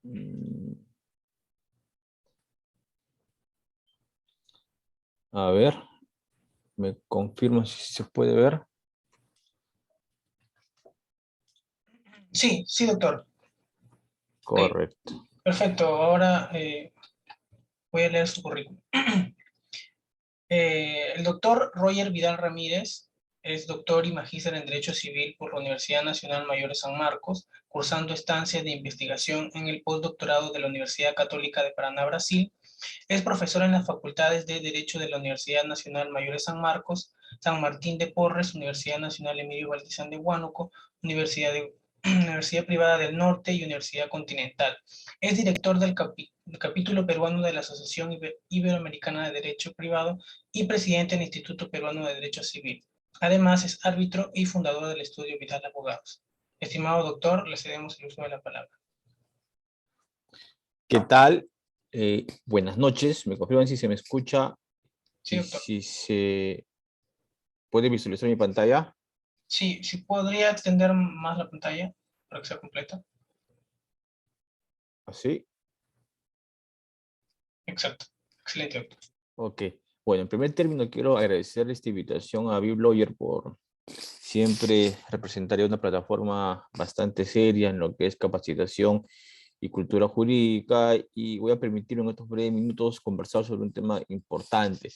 Mm, A ver, me confirma si se puede ver. Sí, sí, doctor. Ok, Correcto. perfecto. Ahora voy a leer su currículum. El doctor Roger Vidal Ramírez es doctor y magíster en Derecho Civil por la Universidad Nacional Mayor de San Marcos, cursando estancias de investigación en el postdoctorado de la Universidad Católica de Paraná, Brasil. Es profesor en las facultades de Derecho de la Universidad Nacional Mayor de San Marcos, San Martín de Porres, Universidad Nacional Emilio Valdizán de Huánuco, Universidad Privada del Norte y Universidad Continental. Es director del capítulo peruano de la Asociación Iberoamericana de Derecho Privado y presidente del Instituto Peruano de Derecho Civil. Además, es árbitro y fundador del estudio Vidal Abogados. Estimado doctor, le cedemos el uso de la palabra. ¿Qué tal? Buenas noches. Me confirman si se me escucha Sí, y doctor. si se puede visualizar mi pantalla. Sí, sí podría extender más la pantalla para que sea completa. Así. Exacto. Excelente, doctor. Ok. Bueno, en primer término quiero agradecer esta invitación a BibLawyer por siempre representar una plataforma bastante seria en lo que es capacitación y cultura jurídica, y voy a permitirme en estos breves minutos conversar sobre un tema importante: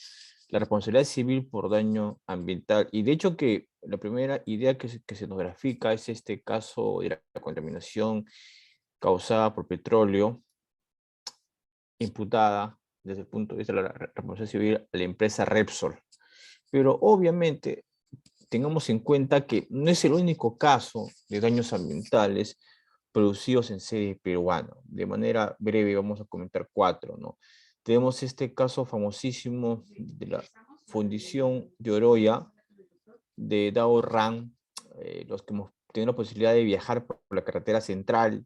la responsabilidad civil por daño ambiental. Y de hecho que la primera idea que se nos grafica es este caso de la contaminación causada por petróleo, imputada desde el punto de vista de la responsabilidad civil a la empresa Repsol. Pero obviamente tengamos en cuenta que no es el único caso de daños ambientales producidos en sede peruana. De manera breve vamos a comentar cuatro, ¿no? Tenemos este caso famosísimo de la fundición de Oroya, de Dao Ran. Los que hemos tenido la posibilidad de viajar por la carretera central,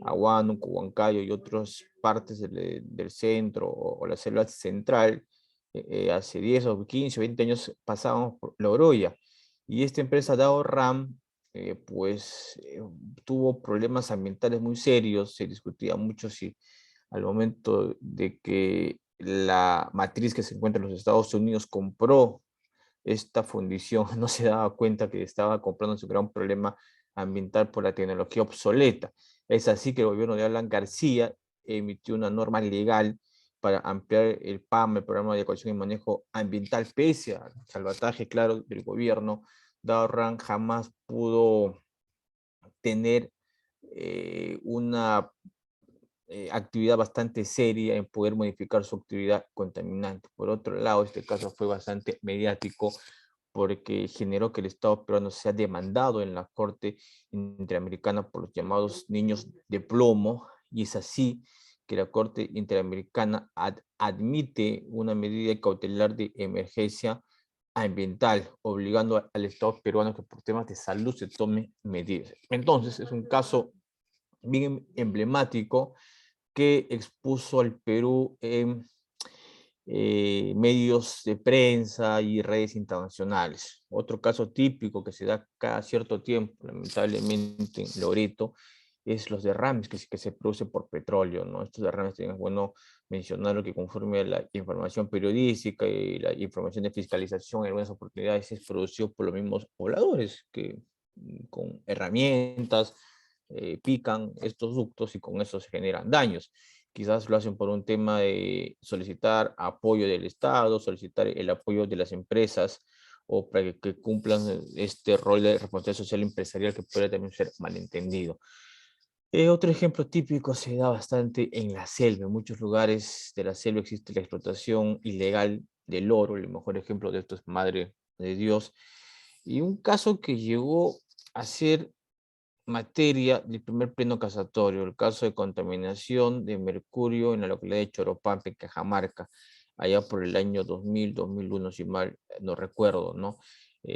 a Huánuco, Huancayo y otras partes del centro o la selva central, hace 10 o 15 o 20 años pasábamos por la Oroya, y esta empresa Dao Ram tuvo problemas ambientales muy serios. Se discutía mucho si al momento de que la matriz que se encuentra en los Estados Unidos compró esta fundición, no se daba cuenta que estaba comprando un gran problema ambiental por la tecnología obsoleta. Es así que el gobierno de Alan García emitió una norma legal para ampliar el PAM, el Programa de Adecuación y Manejo Ambiental, pese al salvataje, claro, del gobierno. Dao jamás pudo tener una actividad bastante seria en poder modificar su actividad contaminante. Por otro lado, este caso fue bastante mediático porque generó que el Estado peruano sea demandado en la Corte Interamericana por los llamados niños de plomo, y es así que la Corte Interamericana admite una medida cautelar de emergencia ambiental, obligando al Estado peruano que por temas de salud se tome medidas. Entonces, es un caso bien emblemático que expuso al Perú en medios de prensa y redes internacionales. Otro caso típico que se da cada cierto tiempo, lamentablemente en Loreto, es los derrames que se producen por petróleo, ¿no? Estos derrames, es bueno mencionarlo, que conforme a la información periodística y la información de fiscalización, en algunas oportunidades es producido por los mismos pobladores que con herramientas pican estos ductos y con eso se generan daños. Quizás lo hacen por un tema de solicitar apoyo del Estado, solicitar el apoyo de las empresas, o para que cumplan este rol de responsabilidad social empresarial que puede también ser malentendido. Otro ejemplo típico se da bastante en la selva. En muchos lugares de la selva existe la explotación ilegal del oro. El mejor ejemplo de esto es Madre de Dios. Y un caso que llegó a ser materia del primer pleno casatorio, el caso de contaminación de mercurio en la localidad de Choropampe, Cajamarca, allá por el año 2000, 2001, si mal no recuerdo, ¿no?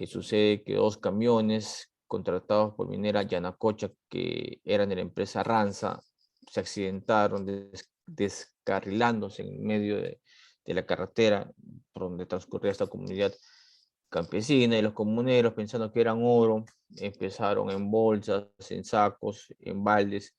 Sucede que dos camiones contratados por Minera Yanacocha, que eran de la empresa Ranza, se accidentaron descarrilándose en medio de la carretera por donde transcurría esta comunidad campesina, y los comuneros, pensando que eran oro, empezaron en bolsas, en sacos, en baldes,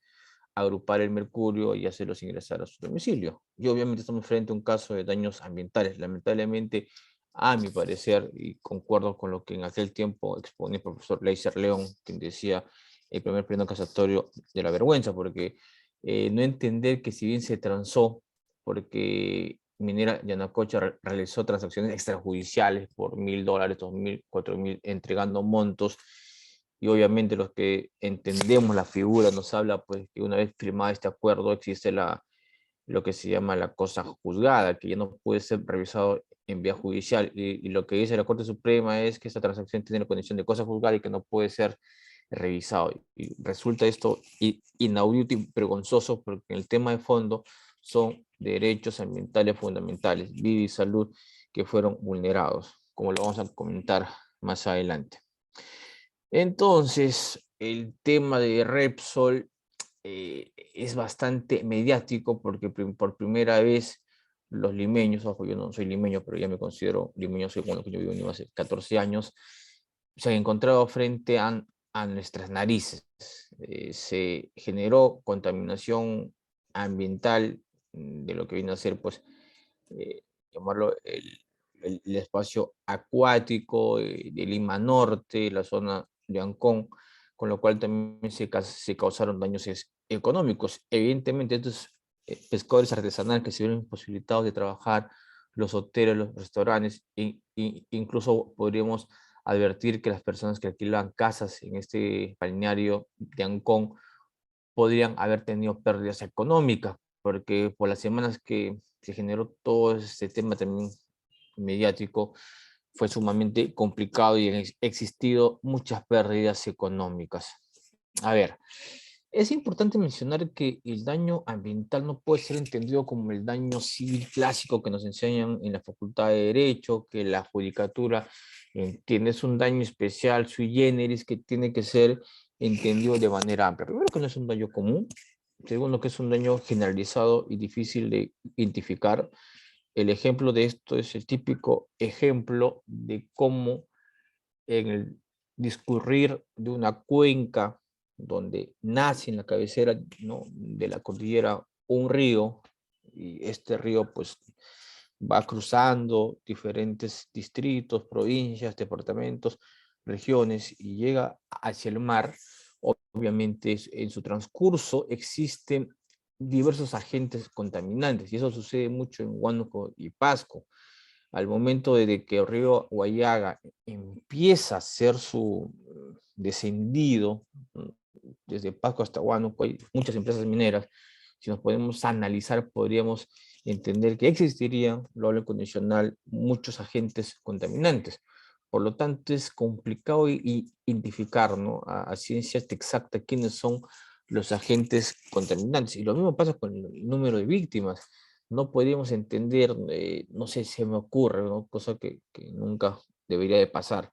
agrupar el mercurio y hacerlos ingresar a su domicilio. Y obviamente estamos frente a un caso de daños ambientales. Lamentablemente, a mi parecer, y concuerdo con lo que en aquel tiempo exponía el profesor Leiser León, quien decía el primer pleno casatorio de la vergüenza, porque no entender que si bien se transó, porque Minera Yanacocha realizó transacciones extrajudiciales por $1.000, $2.000, $4.000, entregando montos, y obviamente los que entendemos la figura nos habla pues que una vez firmado este acuerdo existe lo que se llama la cosa juzgada, que ya no puede ser revisado en vía judicial, y lo que dice la Corte Suprema es que esta transacción tiene la condición de cosa juzgada y que no puede ser revisado. Y resulta esto inaudito y vergonzoso porque el tema de fondo son derechos ambientales fundamentales, vida y salud, que fueron vulnerados, como lo vamos a comentar más adelante. Entonces, el tema de Repsol es bastante mediático porque por primera vez los limeños, ojo, yo no soy limeño, pero ya me considero limeño, según que yo vivo en Lima hace 14 años, se han encontrado frente a nuestras narices. Se generó contaminación ambiental de lo que viene a ser, pues, llamarlo el espacio acuático de Lima Norte, la zona de Ancón, con lo cual también se causaron daños económicos. Evidentemente, estos pescadores artesanales que se vieron imposibilitados de trabajar, los hoteles, los restaurantes, incluso podríamos advertir que las personas que alquilan casas en este balneario de Ancón podrían haber tenido pérdidas económicas, porque por las semanas que se generó todo este tema también mediático, fue sumamente complicado y han existido muchas pérdidas económicas. A ver, es importante mencionar que el daño ambiental no puede ser entendido como el daño civil clásico que nos enseñan en la Facultad de Derecho, que la judicatura entiende, es un daño especial, sui generis, que tiene que ser entendido de manera amplia. Primero, que no es un daño común. Segundo, que es un daño generalizado y difícil de identificar. El ejemplo de esto es el típico ejemplo de cómo en el discurrir de una cuenca donde nace en la cabecera, ¿no?, de la cordillera un río, y este río pues va cruzando diferentes distritos, provincias, departamentos, regiones y llega hacia el mar. Obviamente en su transcurso existen diversos agentes contaminantes y eso sucede mucho en Huánuco y Pasco. Al momento de que el río Huallaga empieza a hacer su descendido desde Pasco hasta Huánuco, hay muchas empresas mineras. Si nos podemos analizar, podríamos entender que existirían, lo hablo condicional, muchos agentes contaminantes. Por lo tanto, es complicado identificar, ¿no?, a ciencia exacta quiénes son los agentes contaminantes. Y lo mismo pasa con el número de víctimas. No podríamos entender, no sé, se me ocurre, ¿no?, cosa que nunca debería de pasar.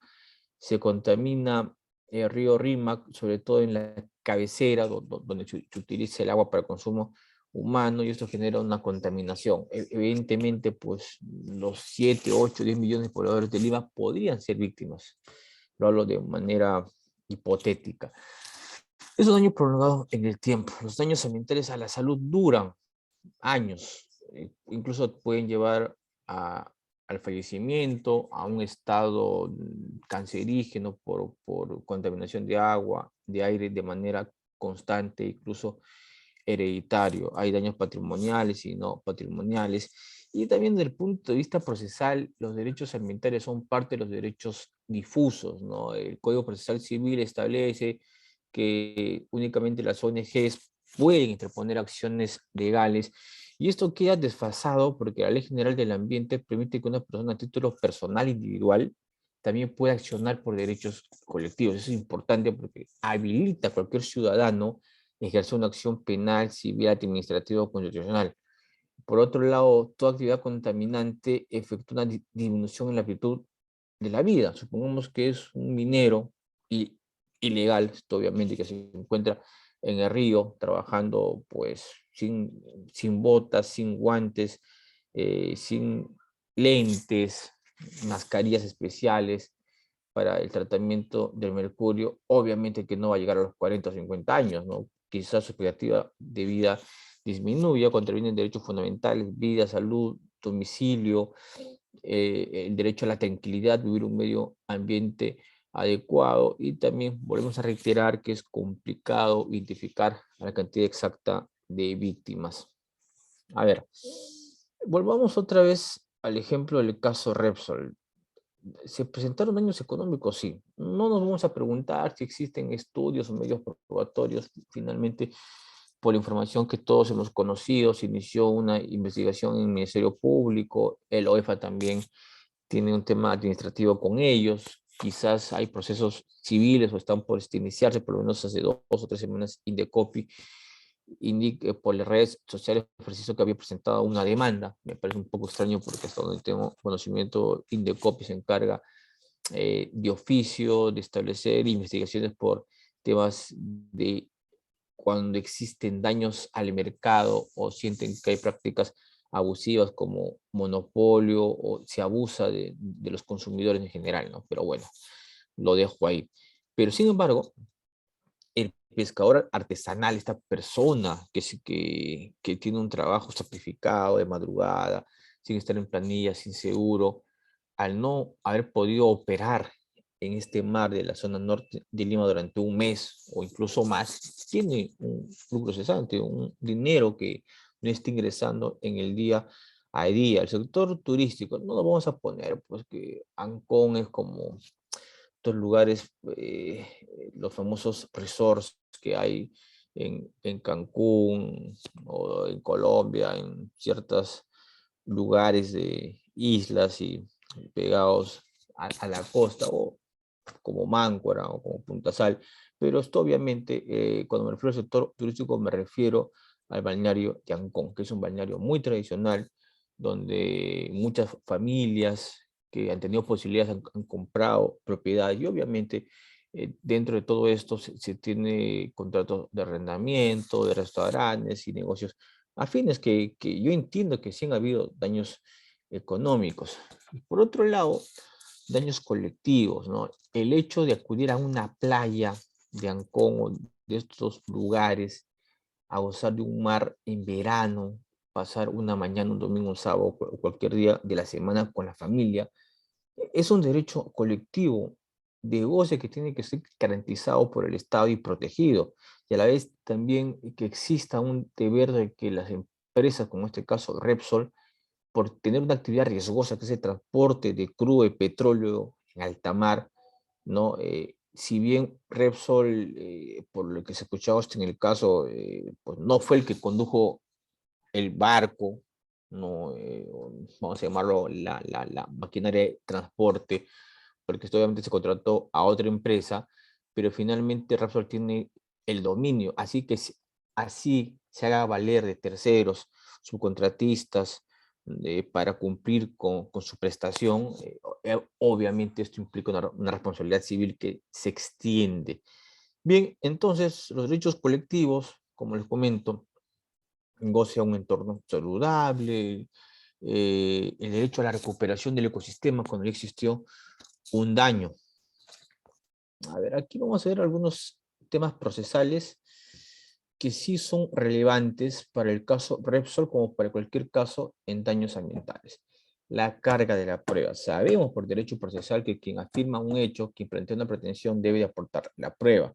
Se contamina el río Rímac, sobre todo en la cabecera, donde se utiliza el agua para consumo humano, y esto genera una contaminación. Evidentemente, pues los 7, 8, 10 millones de pobladores de Lima podrían ser víctimas. Lo hablo de manera hipotética. Es un daño prolongado en el tiempo. Los daños ambientales a la salud duran años, incluso pueden llevar al fallecimiento, a un estado cancerígeno por contaminación de agua, de aire de manera constante, incluso hereditario. Hay daños patrimoniales y no patrimoniales. Y también desde el punto de vista procesal, los derechos ambientales son parte de los derechos difusos, ¿no? El Código Procesal Civil establece que únicamente las ONGs pueden interponer acciones legales, y esto queda desfasado porque la Ley General del Ambiente permite que una persona a título personal individual también pueda accionar por derechos colectivos. Eso es importante porque habilita a cualquier ciudadano a ejercer una acción penal, civil, administrativa o constitucional. Por otro lado, toda actividad contaminante efectúa una disminución en la amplitud de la vida. Supongamos que es un minero ilegal, esto obviamente, que se encuentra en el río trabajando pues sin botas, sin guantes, sin lentes, mascarillas especiales para el tratamiento del mercurio. Obviamente que no va a llegar a los 40 o 50 años, ¿no? quizás su expectativa de vida disminuya, contravienen derechos fundamentales, vida, salud, domicilio, el derecho a la tranquilidad, vivir un medio ambiente adecuado, y también volvemos a reiterar que es complicado identificar la cantidad exacta de víctimas. A ver, volvamos otra vez al ejemplo del caso Repsol. ¿Se presentaron daños económicos? Sí. No nos vamos a preguntar si existen estudios o medios probatorios. Finalmente, por la información que todos hemos conocido, se inició una investigación en el Ministerio Público, el OEFA también tiene un tema administrativo con ellos, quizás hay procesos civiles o están por iniciarse, por lo menos hace 2 o 3 semanas, Indecopi por las redes sociales preciso que había presentado una demanda. Me parece un poco extraño porque hasta donde tengo conocimiento, Indecopi se encarga de oficio de establecer investigaciones por temas de cuando existen daños al mercado o sienten que hay prácticas abusivas como monopolio o se abusa de los consumidores en general, ¿no? Pero bueno, lo dejo ahí. Pero sin embargo, el pescador artesanal, esta persona que tiene un trabajo sacrificado de madrugada, sin estar en planilla, sin seguro, al no haber podido operar en este mar de la zona norte de Lima durante un mes o incluso más, tiene un lucro cesante, un dinero que no está ingresando en el día a día. El sector turístico, no lo vamos a poner, pues que Ancón es como estos lugares, los famosos resorts que hay en Cancún o en Colombia, en ciertos lugares de islas y pegados a la costa, o como Máncora o como Punta Sal. Pero esto obviamente, cuando me refiero al sector turístico, me refiero al balneario de Ancón, que es un balneario muy tradicional, donde muchas familias que han tenido posibilidades han comprado propiedades, y obviamente dentro de todo esto se tiene contratos de arrendamiento, de restaurantes y negocios afines que yo entiendo que sí han habido daños económicos. Y por otro lado, daños colectivos, ¿no? El hecho de acudir a una playa de Ancón o de estos lugares a gozar de un mar en verano, pasar una mañana, un domingo, un sábado o cualquier día de la semana con la familia, es un derecho colectivo de goce que tiene que ser garantizado por el Estado y protegido. Y a la vez también que exista un deber de que las empresas, como en este caso Repsol, por tener una actividad riesgosa que es el transporte de crudo y petróleo en alta mar, ¿no? Si bien Repsol, por lo que se escuchaba hasta en el caso, pues no fue el que condujo el barco, no, vamos a llamarlo la maquinaria de transporte, porque esto obviamente se contrató a otra empresa, pero finalmente Repsol tiene el dominio, así que así se haga valer de terceros, subcontratistas, para cumplir con su prestación, obviamente esto implica una responsabilidad civil que se extiende. Bien, entonces los derechos colectivos, como les comento, goce a un entorno saludable, el derecho a la recuperación del ecosistema cuando ya existió un daño. A ver, aquí vamos a ver algunos temas procesales que sí son relevantes para el caso Repsol como para cualquier caso en daños ambientales. La carga de la prueba. Sabemos por derecho procesal que quien afirma un hecho, quien plantea una pretensión, debe de aportar la prueba.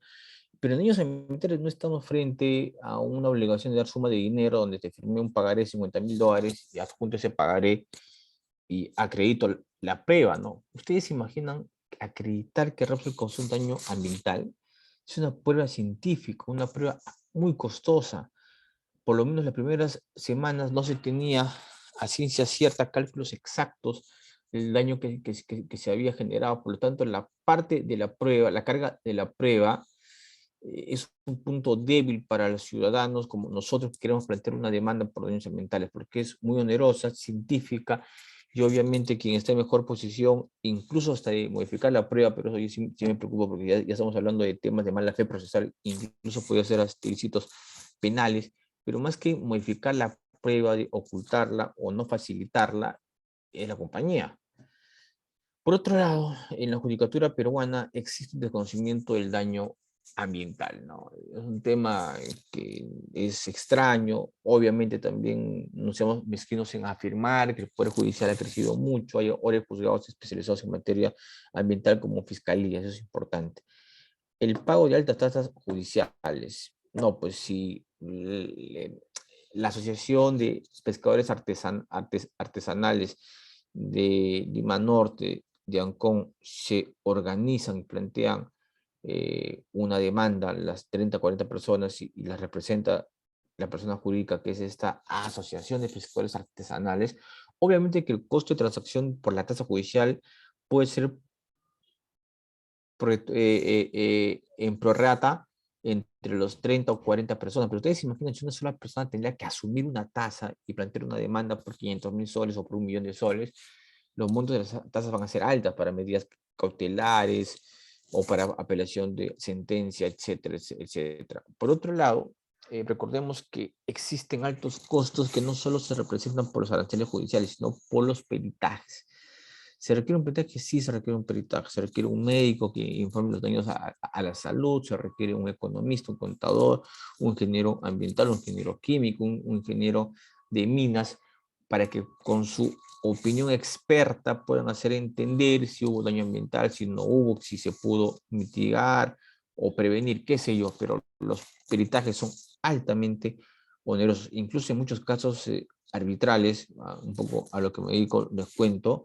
Pero en daños ambientales no estamos frente a una obligación de dar suma de dinero donde te firmé un pagaré de $50,000 y adjunto ese pagaré y acredito la prueba, ¿no? ¿Ustedes se imaginan acreditar que Repsol causó un daño ambiental? Es una prueba científica, una prueba muy costosa. Por lo menos las primeras semanas no se tenía a ciencia cierta cálculos exactos del daño que se había generado. Por lo tanto, la parte de la prueba, la carga de la prueba, es un punto débil para los ciudadanos como nosotros que queremos plantear una demanda por daños ambientales, porque es muy onerosa, científica, y obviamente quien está en mejor posición, incluso hasta de modificar la prueba, pero eso yo sí me preocupa porque ya estamos hablando de temas de mala fe procesal, incluso puede ser hasta ilícitos penales, pero más que modificar la prueba, de ocultarla o no facilitarla, es la compañía. Por otro lado, en la judicatura peruana existe un desconocimiento del daño ambiental, ¿no? Es un tema que es extraño, obviamente también no seamos mezquinos en afirmar que el Poder Judicial ha crecido mucho, hay ahora juzgados especializados en materia ambiental como fiscalía, eso es importante. El pago de altas tasas judiciales, no, pues si la Asociación de Pescadores Artesanales de Lima Norte, de Ancón, se organizan y plantean una demanda, las 30, 40 personas, y las representa la persona jurídica que es esta Asociación de Pescadores Artesanales, obviamente que el costo de transacción por la tasa judicial puede ser en prorrata entre los 30 o 40 personas, pero ustedes se imaginan si una sola persona tendría que asumir una tasa y plantear una demanda por 500.000 soles o por 1 millón de soles, los montos de las tasas van a ser altas para medidas cautelares o para apelación de sentencia, etcétera, etcétera. Por otro lado, recordemos que existen altos costos que no solo se representan por los aranceles judiciales, sino por los peritajes. ¿Se requiere un peritaje? Sí, se requiere un peritaje. Se requiere un médico que informe los daños a la salud, se requiere un economista, un contador, un ingeniero ambiental, un ingeniero químico, un ingeniero de minas, para que con su opinión experta puedan hacer entender si hubo daño ambiental, si no hubo, si se pudo mitigar o prevenir, qué sé yo, pero los peritajes son altamente onerosos. Incluso en muchos casos arbitrales, un poco a lo que me dedico, les cuento,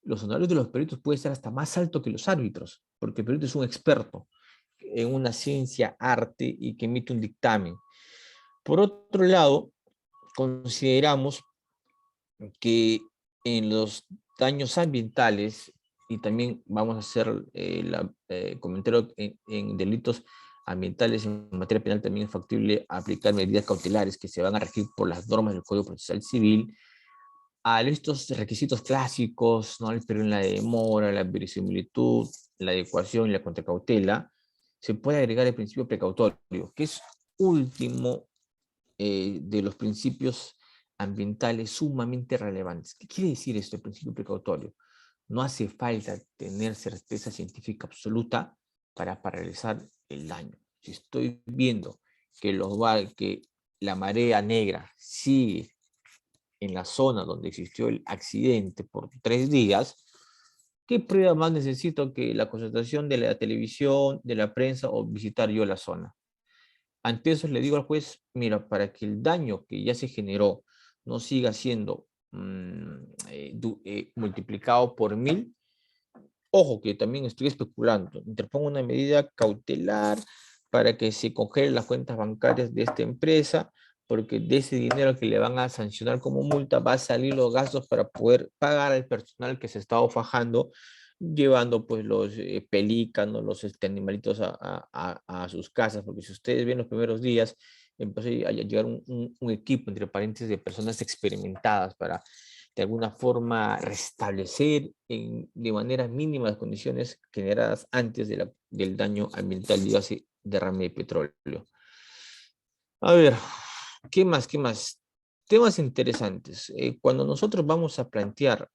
los honorarios de los peritos pueden ser hasta más alto que los árbitros, porque el perito es un experto en una ciencia, arte y que emite un dictamen. Por otro lado, consideramos que en los daños ambientales, y también vamos a hacer comentario en delitos ambientales en materia penal, también es factible aplicar medidas cautelares que se van a regir por las normas del Código Procesal Civil, a estos requisitos clásicos, ¿no? El periodo en la demora, la verisimilitud, la adecuación y la contracautela, se puede agregar el principio precautorio, que es último de los principios ambientales sumamente relevantes. ¿Qué quiere decir esto, el principio precautorio? No hace falta tener certeza científica absoluta para paralizar el daño. Si estoy viendo que la marea negra sigue en la zona donde existió el accidente por 3 días, ¿qué prueba más necesito que la constatación de la televisión, de la prensa o visitar yo la zona? Ante eso le digo al juez, mira, para que el daño que ya se generó no siga siendo multiplicado por 1000, ojo que también estoy especulando, interpongo una medida cautelar para que se congelen las cuentas bancarias de esta empresa, porque de ese dinero que le van a sancionar como multa va a salir los gastos para poder pagar al personal que se está fajando, llevando pues los pelícanos, los animalitos a sus casas, porque si ustedes ven los primeros días, empezó a llegar un equipo, entre paréntesis, de personas experimentadas para de alguna forma restablecer de manera mínima las condiciones generadas antes del daño ambiental, dígase derrame de petróleo. A ver, ¿qué más? ¿Qué más? Temas interesantes. Cuando nosotros vamos a plantear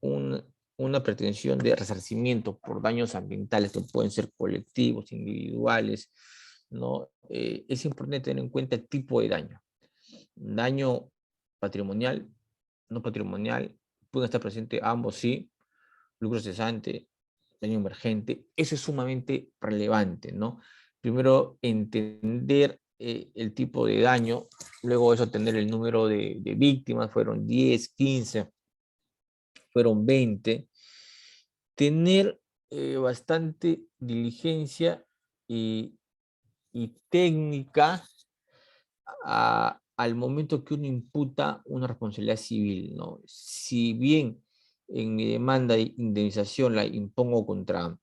una pretensión de resarcimiento por daños ambientales que pueden ser colectivos, individuales, ¿no? Es importante tener en cuenta el tipo de daño. Daño patrimonial, no patrimonial, pueden estar presentes ambos, sí, lucro cesante, daño emergente, eso es sumamente relevante, ¿no? Primero, entender el tipo de daño, luego eso, tener el número de víctimas, fueron 10, 15, fueron 20, tener bastante diligencia y, y técnica al momento que uno imputa una responsabilidad civil, ¿no? Si bien en mi demanda de indemnización la impongo contra,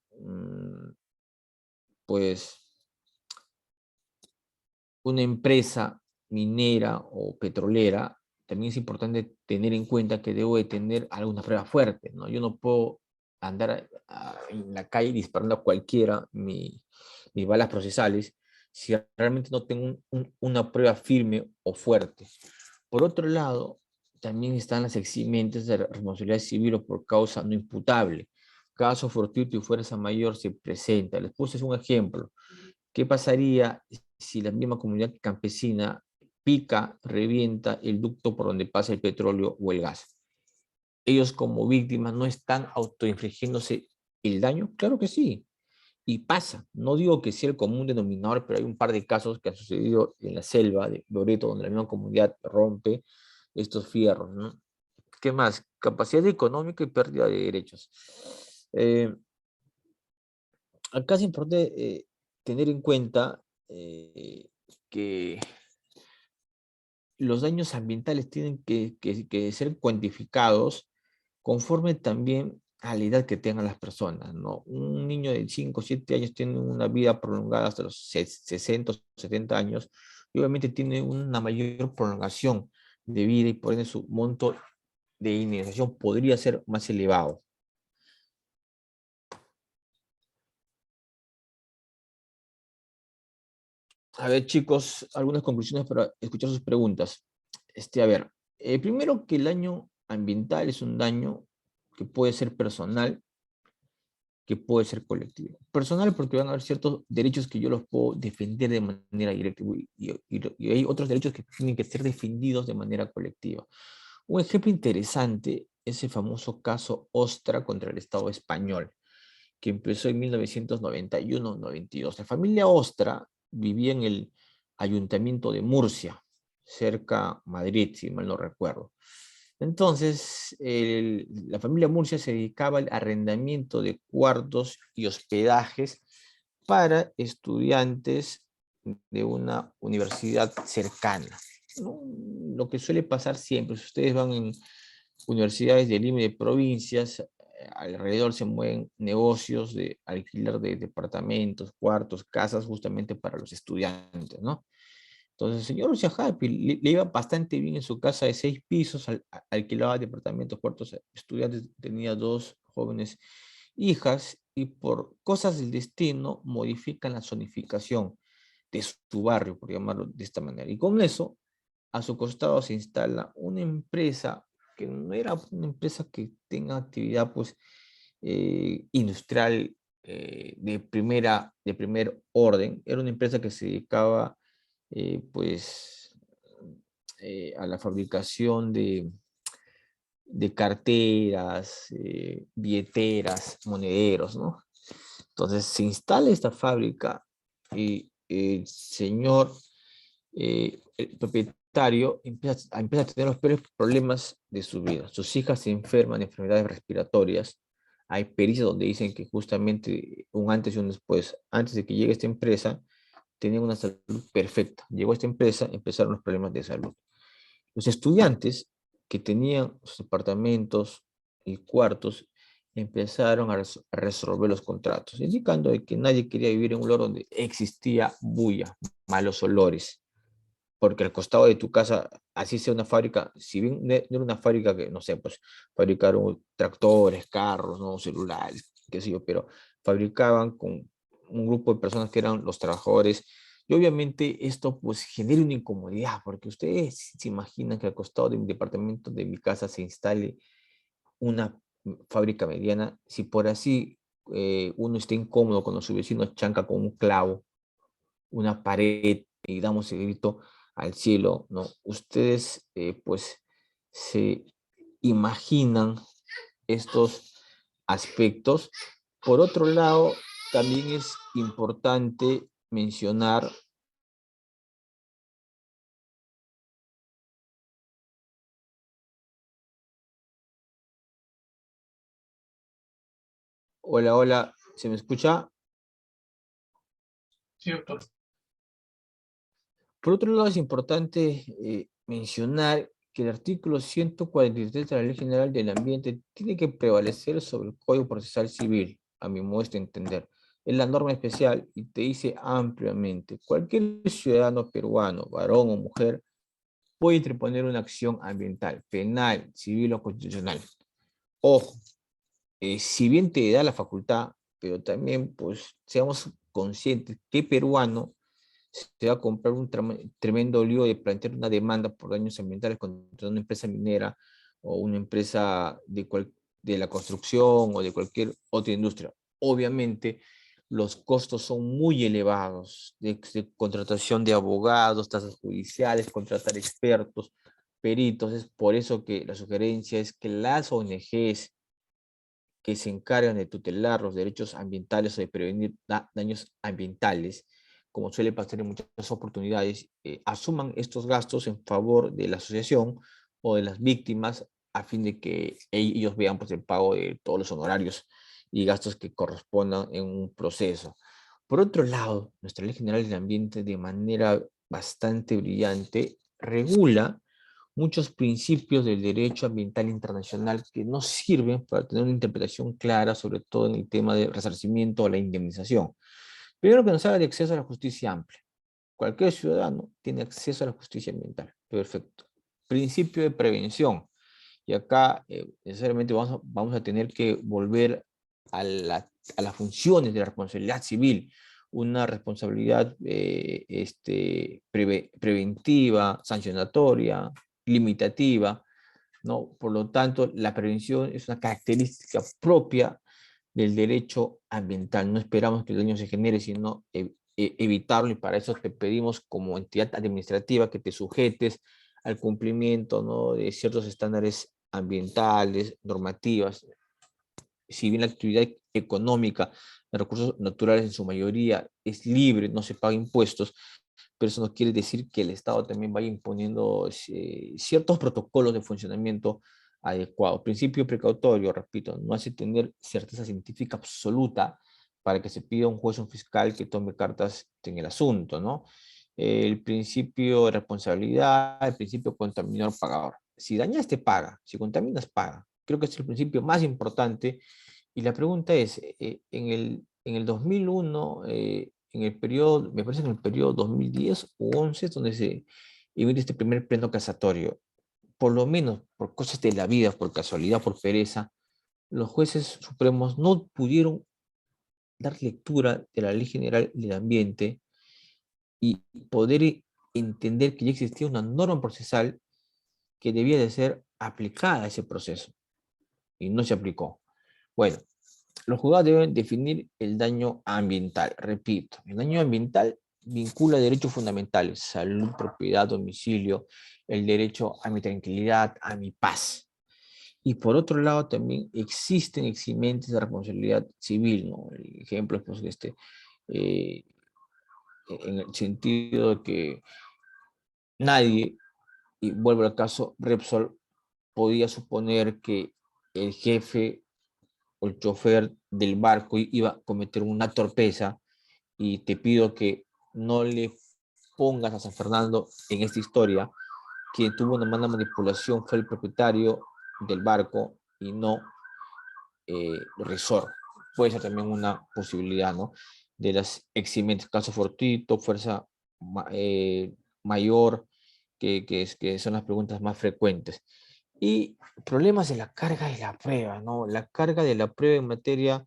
pues, una empresa minera o petrolera, también es importante tener en cuenta que debo de tener alguna prueba fuerte, ¿no? Yo no puedo andar en la calle disparando a cualquiera mis balas procesales si realmente no tengo una prueba firme o fuerte. Por otro lado, también están las eximientes de responsabilidad civil o por causa no imputable. Caso fortuito y fuerza mayor se presenta. Les puse un ejemplo. ¿Qué pasaría si la misma comunidad campesina pica, revienta el ducto por donde pasa el petróleo o el gas? ¿Ellos como víctimas no están autoinfligiéndose el daño? Claro que sí. Y pasa, no digo que sea el común denominador, pero hay un par de casos que han sucedido en la selva de Loreto, donde la misma comunidad rompe estos fierros, ¿no? ¿Qué más? Capacidad económica y pérdida de derechos. Eh, Acá es importante tener en cuenta que los daños ambientales tienen que ser cuantificados conforme también a la edad que tengan las personas, ¿no? Un niño de 5 o 7 años tiene una vida prolongada hasta los 60 o 70 años y obviamente tiene una mayor prolongación de vida y por ende su monto de indemnización podría ser más elevado. A ver, chicos, algunas conclusiones para escuchar sus preguntas. A ver, primero que el daño ambiental es un daño que puede ser personal, que puede ser colectivo. Personal porque van a haber ciertos derechos que yo los puedo defender de manera directa y hay otros derechos que tienen que ser defendidos de manera colectiva. Un ejemplo interesante es el famoso caso Ostra contra el Estado español, que empezó en 1991-92. La familia Ostra vivía en el ayuntamiento de Murcia, cerca Madrid, si mal no recuerdo. Entonces, la familia Murcia se dedicaba al arrendamiento de cuartos y hospedajes para estudiantes de una universidad cercana, ¿no? Lo que suele pasar siempre, si ustedes van en universidades de Lima y de provincias, alrededor se mueven negocios de alquiler de departamentos, cuartos, casas, justamente para los estudiantes, ¿no? Entonces, el señor Lucia Happy le iba bastante bien en su casa de 6 pisos, alquilaba departamentos, cuartos, estudiantes, tenía 2 jóvenes hijas y por cosas del destino modifican la zonificación de su barrio, por llamarlo de esta manera. Y con eso, a su costado se instala una empresa que no era una empresa que tenga actividad pues, industrial de primer orden, era una empresa que se dedicaba pues, a la fabricación de carteras, billeteras, monederos, ¿no? Entonces se instala esta fábrica y el señor, el propietario, empieza a tener los peores problemas de su vida. Sus hijas se enferman de enfermedades respiratorias. Hay pericias donde dicen que justamente un antes y un después, antes de que llegue esta empresa, tenían una salud perfecta. Llegó esta empresa, empezaron los problemas de salud. Los estudiantes que tenían sus departamentos y cuartos empezaron a resolver los contratos, indicando de que nadie quería vivir en un lugar donde existía bulla, malos olores, porque al costado de tu casa, así sea una fábrica, si bien no era una fábrica que, no sé, pues fabricaron tractores, carros, ¿no? Celulares, qué sé yo, pero fabricaban con un grupo de personas que eran los trabajadores y obviamente esto pues genera una incomodidad, porque ustedes se imaginan que al costado de mi departamento, de mi casa, se instale una fábrica mediana, si por así uno está incómodo cuando su vecino chanca con un clavo, una pared y damos el grito al cielo, ¿no? Ustedes pues se imaginan estos aspectos. Por otro lado, también es importante mencionar. Hola, hola, ¿se me escucha? Sí, doctor. Por otro lado, es importante mencionar que el artículo 143 de la Ley General del Ambiente tiene que prevalecer sobre el Código Procesal Civil, a mi modesto entender. Es la norma especial y te dice ampliamente, cualquier ciudadano peruano, varón o mujer, puede interponer una acción ambiental, penal, civil o constitucional. Ojo, si bien te da la facultad, pero también pues seamos conscientes que peruano se va a comprar un tremendo lío de plantear una demanda por daños ambientales contra una empresa minera o una empresa de la construcción o de cualquier otra industria. Obviamente, los costos son muy elevados de contratación de abogados, tasas judiciales, contratar expertos, peritos. Es por eso que la sugerencia es que las ONGs que se encargan de tutelar los derechos ambientales o de prevenir daños ambientales, como suele pasar en muchas oportunidades, asuman estos gastos en favor de la asociación o de las víctimas a fin de que ellos vean pues, el pago de todos los honorarios y gastos que correspondan en un proceso. Por otro lado, nuestra Ley General del Ambiente, de manera bastante brillante, regula muchos principios del derecho ambiental internacional que no sirven para tener una interpretación clara, sobre todo en el tema de resarcimiento o la indemnización. Primero, que nos habla de acceso a la justicia amplia. Cualquier ciudadano tiene acceso a la justicia ambiental. Perfecto. Principio de prevención. Y acá necesariamente vamos a tener que volver a las funciones de la responsabilidad civil, una responsabilidad preventiva, sancionatoria, limitativa, ¿no? Por lo tanto, la prevención es una característica propia del derecho ambiental. No esperamos que el daño se genere, sino evitarlo, y para eso te pedimos como entidad administrativa que te sujetes al cumplimiento, ¿no? de ciertos estándares ambientales, normativas. Si bien la actividad económica de recursos naturales en su mayoría es libre, no se paga impuestos, pero eso no quiere decir que el Estado también vaya imponiendo ciertos protocolos de funcionamiento adecuados. Principio precautorio, repito, no hace tener certeza científica absoluta para que se pida a un juez o un fiscal que tome cartas en el asunto, ¿no? El principio de responsabilidad, el principio contaminador pagador. Si dañas, te paga. Si contaminas, paga. Creo que es el principio más importante. Y la pregunta es, en el 2001, en el periodo, me parece que en el periodo 2010 o 11, es donde se emite este primer pleno casatorio. Por lo menos por cosas de la vida, por casualidad, por pereza, los jueces supremos no pudieron dar lectura de la Ley General del Ambiente y poder entender que ya existía una norma procesal que debía de ser aplicada a ese proceso. Y no se aplicó. Bueno, los juzgados deben definir el daño ambiental. Repito, el daño ambiental vincula derechos fundamentales: salud, propiedad, domicilio, el derecho a mi tranquilidad, a mi paz. Y por otro lado, también existen eximentes de responsabilidad civil, ¿no? El ejemplo es pues, eh, en el sentido de que nadie, y vuelvo al caso Repsol, podía suponer que el jefe o el chofer del barco iba a cometer una torpeza, y te pido que no le pongas a San Fernando en esta historia. Quien tuvo una mala manipulación fue el propietario del barco y no Resort. Puede ser también una posibilidad, ¿no? De las eximentes, caso fortuito, fuerza eh, mayor, que son las preguntas más frecuentes. Y problemas de la carga de la prueba, ¿no? La carga de la prueba en materia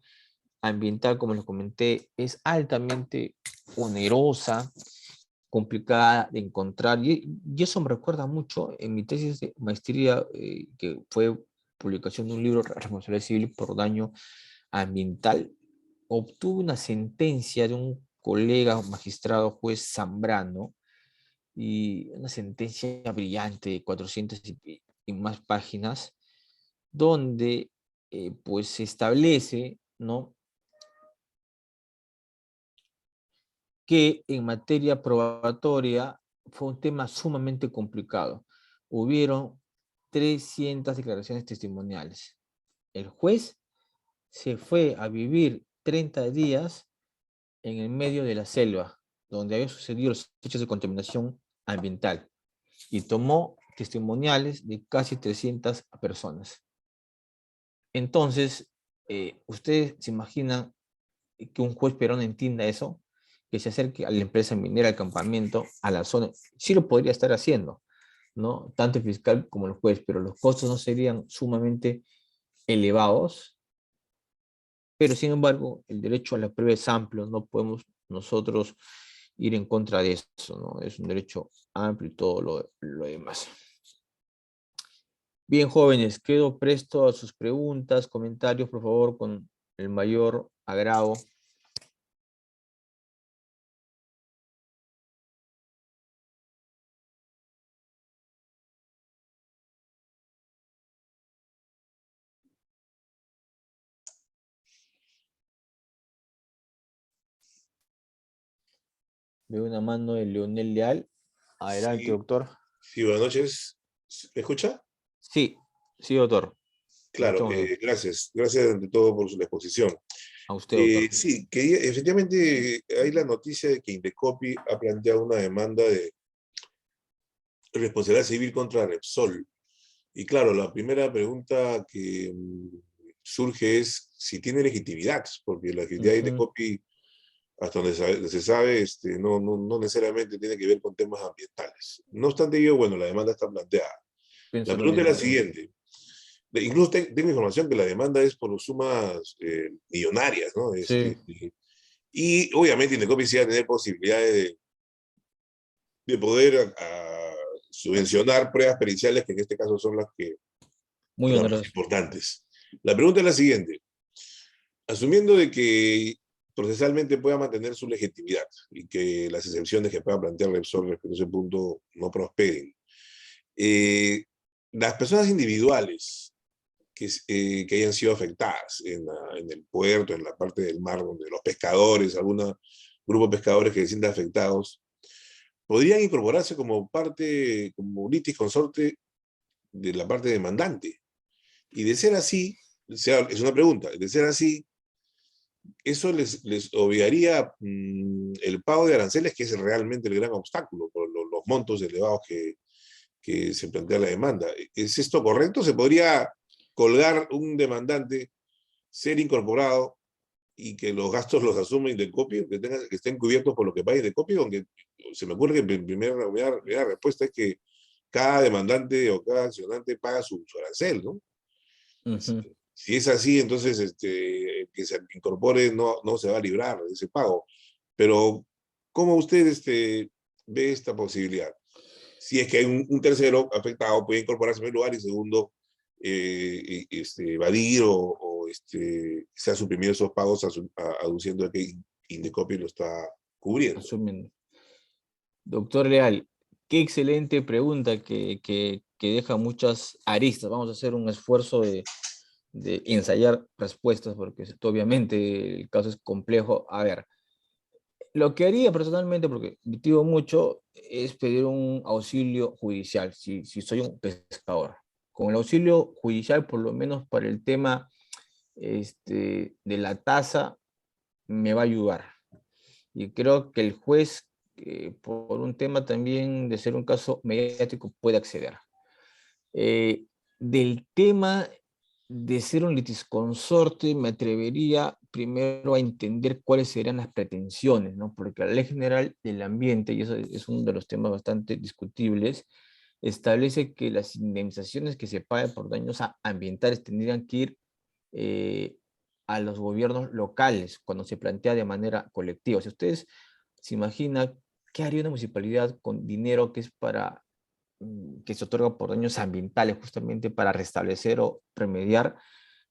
ambiental, como les comenté, es altamente onerosa, complicada de encontrar. Y eso me recuerda mucho en mi tesis de maestría, que fue publicación de un libro, Responsabilidad Civil por Daño Ambiental. Obtuve una sentencia de un colega magistrado juez Zambrano, y una sentencia brillante de 400 y más páginas, donde pues se establece, ¿no?, que en materia probatoria fue un tema sumamente complicado. Hubieron 300 declaraciones testimoniales. El juez se fue a vivir 30 días en el medio de la selva, donde habían sucedido los hechos de contaminación ambiental, y tomó testimoniales de casi 300 personas. Entonces, ustedes se imaginan que un juez peruano entienda eso, que se acerque a la empresa minera, al campamento, a la zona. Sí lo podría estar haciendo, ¿no? Tanto el fiscal como el juez, pero los costos no serían sumamente elevados. Pero sin embargo, el derecho a la prueba es amplio, no podemos nosotros ir en contra de eso, ¿no? Es un derecho amplio y todo lo demás. Bien, jóvenes, quedo presto a sus preguntas, comentarios, por favor, con el mayor agrado. Veo una mano de Leonel Leal. Adelante, Sí, doctor. sí, buenas noches. ¿Me escucha? Sí, sí, doctor. Lo Claro, escuchamos bien. gracias. Gracias ante todo por su exposición. A usted, doctor. Sí, que efectivamente hay la noticia de que Indecopi ha planteado una demanda de responsabilidad civil contra Repsol. Y claro, la primera pregunta que surge es si tiene legitimidad, porque la legitimidad de Ujú, Indecopi, hasta donde se sabe, no necesariamente tiene que ver con temas ambientales. No obstante ello, bueno, la demanda está planteada. La pienso lo pregunta es la mismo, sí. siguiente. Incluso tengo información que la demanda es por sumas millonarias, ¿no? Sí, Y obviamente Indecopi sí va a tener posibilidades de poder subvencionar pruebas periciales, que en este caso son muy las más oneroso. importantes. La pregunta es la siguiente. Asumiendo de que procesalmente pueda mantener su legitimidad y que las excepciones que pueda plantear Repsol respecto a ese punto no prosperen, eh, las personas individuales que hayan sido afectadas en el puerto, en la parte del mar, donde los pescadores, algún grupo de pescadores que se sientan afectados, podrían incorporarse como parte, como litis consorte de la parte demandante. Y de ser así, es una pregunta, de ser así, eso les obligaría el pago de aranceles, que es realmente el gran obstáculo por los montos elevados que se plantea la demanda. ¿Es esto correcto? ¿Se podría colgar un demandante, ser incorporado y que los gastos los asume Indecopi, que estén cubiertos por lo que paga Indecopi? Aunque se me ocurre que en primera respuesta es que cada demandante o cada accionante paga su arancel, ¿no? Ujú. Si es así, entonces que se incorpore no se va a librar de ese pago. Pero, ¿cómo usted ve esta posibilidad? Si es que hay un tercero afectado, puede incorporarse en primer lugar y segundo, evadir se ha suprimido esos pagos aduciendo que Indecopi lo está cubriendo. Asumiendo. Doctor Leal, qué excelente pregunta que deja muchas aristas. Vamos a hacer un esfuerzo de ensayar respuestas porque obviamente el caso es complejo. A ver, lo que haría personalmente, porque litigo mucho, es pedir un auxilio judicial, si soy un pescador. Con el auxilio judicial, por lo menos para el tema de la tasa, me va a ayudar. Y creo que el juez, por un tema también de ser un caso mediático, puede acceder. Eh, Del tema de ser un litisconsorte, me atrevería primero a entender cuáles serían las pretensiones, ¿no? Porque la Ley General del Ambiente, y eso es uno de los temas bastante discutibles, establece que las indemnizaciones que se paguen por daños ambientales tendrían que ir eh, a los gobiernos locales cuando se plantea de manera colectiva. Si ustedes se imaginan qué haría una municipalidad con dinero que es para que se otorga por daños ambientales justamente para restablecer o remediar.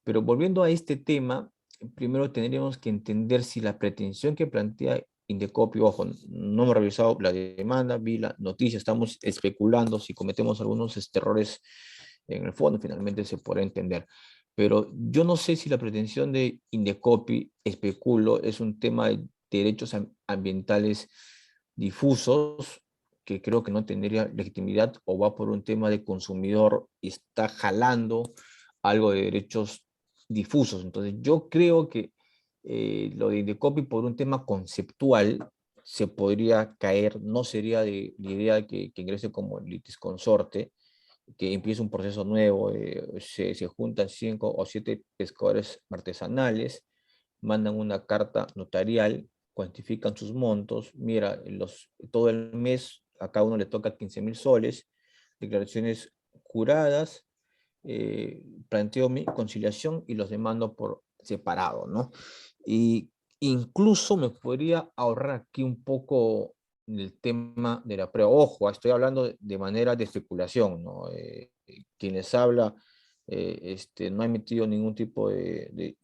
Pero volviendo a este tema, primero tendríamos que entender si la pretensión que plantea Indecopi, ojo, no hemos revisado la demanda, vi la noticia, estamos especulando si cometemos algunos errores en el fondo, finalmente se podrá entender. Pero yo no sé si la pretensión de Indecopi, especulo, es un tema de derechos ambientales difusos, que creo que no tendría legitimidad, o va por un tema de consumidor y está jalando algo de derechos difusos. Entonces, yo creo que lo de Indecopi por un tema conceptual se podría caer, no sería de la idea que ingrese como litis consorte, que empiece un proceso nuevo, se juntan 5 o 7 pescadores artesanales, mandan una carta notarial, cuantifican sus montos, mira, todo el mes a cada uno le toca 15.000 soles, declaraciones juradas, planteo mi conciliación y los demando por separado, ¿no? Y incluso me podría ahorrar aquí un poco el tema de la prueba. Ojo, estoy hablando de manera de especulación, ¿no? Quien les habla no ha emitido ningún tipo de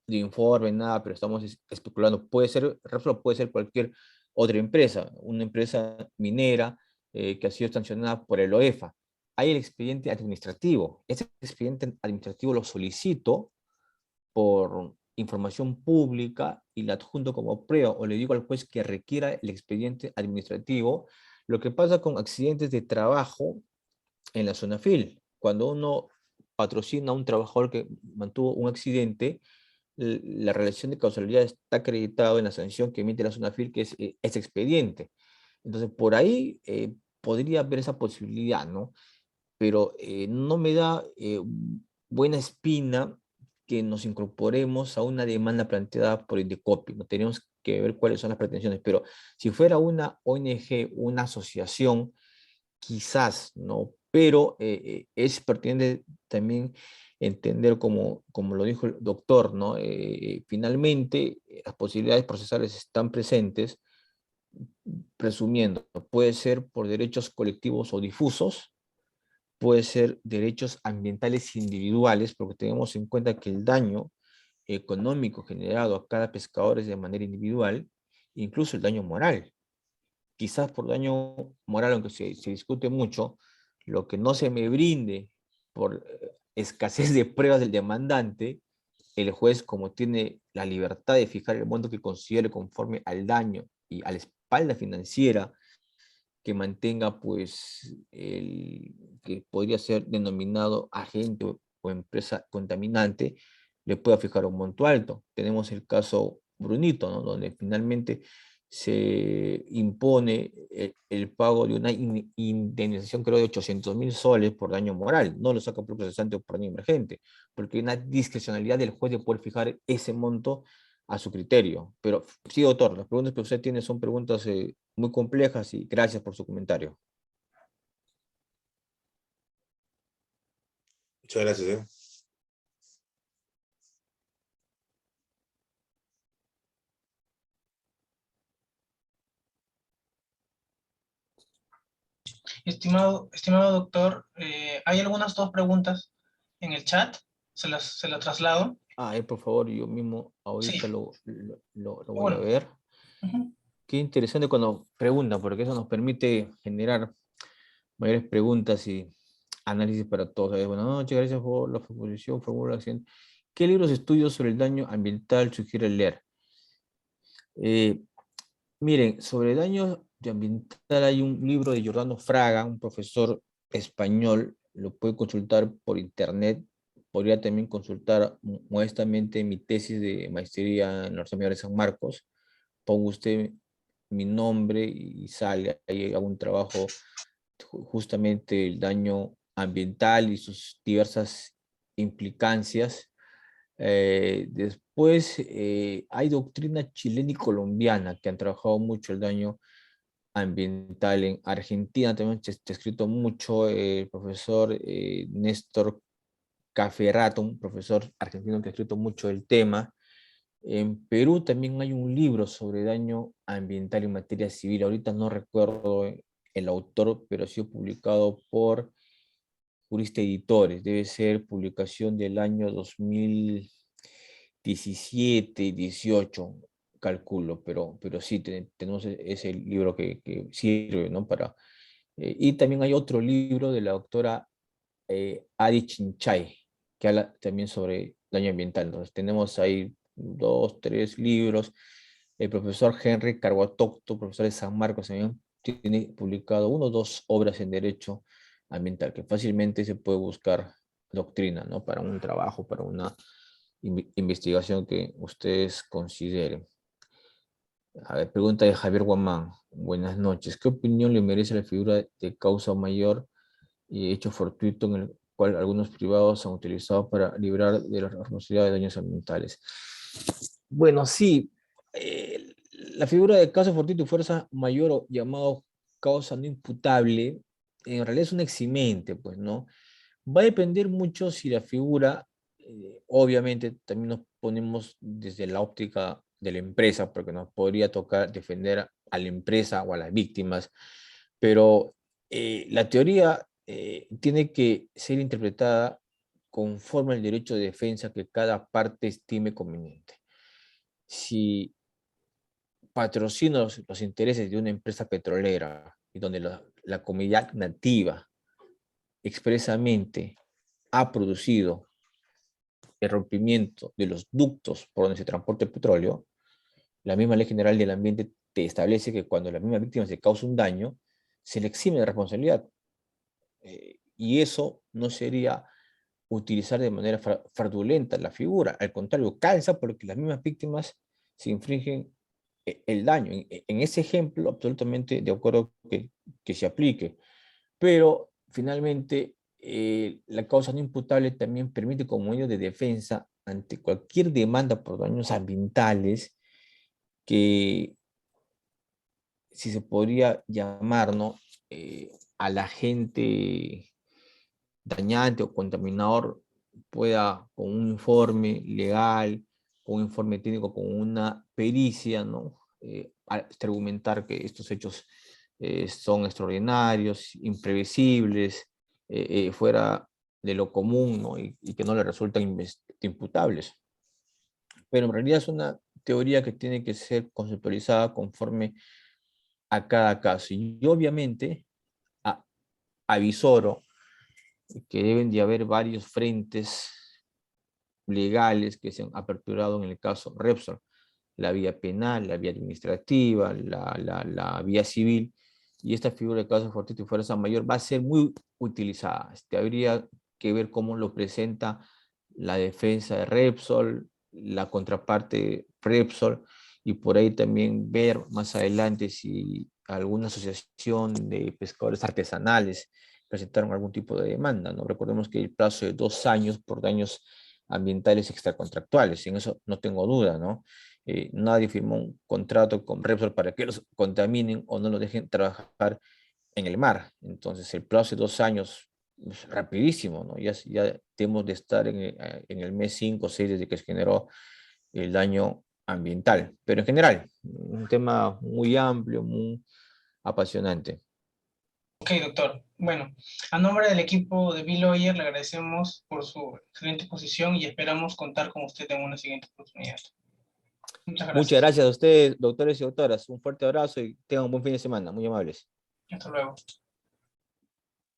informe, nada, pero estamos especulando. Puede ser, Repsol puede ser cualquier otra empresa, una empresa minera que ha sido sancionada por el OEFA. Hay el expediente administrativo. Ese expediente administrativo lo solicito por información pública y la adjunto como prueba o le digo al juez que requiera el expediente administrativo. Lo que pasa con accidentes de trabajo en la SUNAFIL, cuando uno patrocina a un trabajador que mantuvo un accidente, la relación de causalidad está acreditado en la sanción que emite la SUNAFIL, que es ese expediente. Entonces, por ahí podría haber esa posibilidad, ¿no? Pero no me da buena espina que nos incorporemos a una demanda planteada por Indecopi. No tenemos que ver cuáles son las pretensiones, pero si fuera una ONG, una asociación, quizás, ¿no? Pero es pertinente también entender, como lo dijo el doctor, ¿no? Finalmente, las posibilidades procesales están presentes, presumiendo, puede ser por derechos colectivos o difusos, puede ser derechos ambientales individuales, porque tenemos en cuenta que el daño económico generado a cada pescador es de manera individual, incluso el daño moral. Quizás por daño moral, aunque se discute mucho, lo que no se me brinde por escasez de pruebas del demandante, el juez, como tiene la libertad de fijar el monto que considere conforme al daño y a la espalda financiera que mantenga, pues, el que podría ser denominado agente o empresa contaminante, le pueda fijar un monto alto. Tenemos el caso Brunito, ¿no? Donde finalmente se impone el pago de una indemnización, creo, de 800.000 soles por daño moral. No lo saca por procesante o por daño emergente, porque hay una discrecionalidad del juez de poder fijar ese monto a su criterio. Pero sí, doctor, las preguntas que usted tiene son preguntas muy complejas y gracias por su comentario. Muchas gracias. Estimado doctor, hay algunas dos preguntas en el chat, se las traslado. Por favor, yo mismo ahorita Sí, lo voy a bueno. ver. Ujú. Qué interesante cuando preguntan, porque eso nos permite generar mayores preguntas y análisis para todos. Buenas noches, gracias por la proposición, formulación. ¿Qué libros de estudios sobre el daño ambiental sugiere leer? Eh, Miren, sobre daño ambiental hay un libro de Giordano Fraga, un profesor español, lo puede consultar por internet. Podría también consultar modestamente mi tesis de maestría en la Universidad Mayor de San Marcos. Ponga usted mi nombre y sale ahí algún trabajo justamente el daño ambiental y sus diversas implicancias. Después hay doctrina chilena y colombiana que han trabajado mucho el daño ambiental. En Argentina también se ha escrito mucho el profesor Néstor Caferato, un profesor argentino que ha escrito mucho el tema. En Perú también hay un libro sobre daño ambiental en materia civil. Ahorita no recuerdo el autor, pero ha sido publicado por Jurista Editores. Debe ser publicación del año 2017, 18, calculo, pero sí tenemos ese libro que sirve, ¿no? Y también hay otro libro de la doctora Adi Chinchay, que habla también sobre daño ambiental. Entonces tenemos ahí 2, 3 libros. El profesor Henry Carguatocto, profesor de San Marcos, también tiene publicado 1 o 2 obras en derecho ambiental, que fácilmente se puede buscar doctrina, ¿no? Para un trabajo, para una investigación que ustedes consideren. A ver, pregunta de Javier Guamán. Buenas noches. ¿Qué opinión le merece la figura de causa mayor y hecho fortuito en el cual algunos privados han utilizado para librar de la responsabilidad de daños ambientales? Bueno, sí, la figura de causa fortuito y fuerza mayor, o llamado causa no imputable, en realidad es un eximente, pues, ¿no? Va a depender mucho si la figura, obviamente también nos ponemos desde la óptica de la empresa, porque nos podría tocar defender a la empresa o a las víctimas, pero la teoría tiene que ser interpretada conforme al derecho de defensa que cada parte estime conveniente. Si patrocino los intereses de una empresa petrolera y donde la comunidad nativa expresamente ha producido el rompimiento de los ductos por donde se transporta el petróleo, la misma Ley General del Ambiente te establece que cuando la misma víctima se causa un daño, se le exime de responsabilidad. Y eso no sería utilizar de manera fraudulenta la figura. Al contrario, calza porque las mismas víctimas se infringen el daño. En ese ejemplo, absolutamente de acuerdo que se aplique. Pero finalmente, la causa no imputable también permite como medio de defensa ante cualquier demanda por daños ambientales que, si se podría llamar, ¿no? Al agente dañante o contaminador pueda, con un informe legal, con un informe técnico, con una pericia, ¿no? Argumentar que estos hechos son extraordinarios, imprevisibles, fuera de lo común, ¿no? Y que no le resultan imputables. Pero en realidad es una teoría que tiene que ser conceptualizada conforme a cada caso. Y obviamente avisoro que deben de haber varios frentes legales que se han aperturado en el caso Repsol, la vía penal, la vía administrativa, la vía civil, y esta figura de caso fortuito y fuerza mayor va a ser muy utilizada. Habría que ver cómo lo presenta la defensa de Repsol, la contraparte Repsol, y por ahí también ver más adelante si alguna asociación de pescadores artesanales presentaron algún tipo de demanda, ¿no? Recordemos que el plazo de 2 años por daños ambientales extracontractuales, en eso no tengo duda, ¿no? Nadie firmó un contrato con Repsol para que los contaminen o no los dejen trabajar en el mar. Entonces, el plazo de 2 años es rapidísimo, ¿no? Ya tenemos de estar en el mes 5 o 6 desde que se generó el daño ambiental. Pero en general, un tema muy amplio, muy apasionante. Ok, doctor. Bueno, a nombre del equipo de Bill Lawyer le agradecemos por su excelente exposición y esperamos contar con usted en una siguiente oportunidad. Muchas Muchas gracias. gracias a ustedes, doctores y doctoras. Un fuerte abrazo y tengan un buen fin de semana. Muy amables. Hasta luego.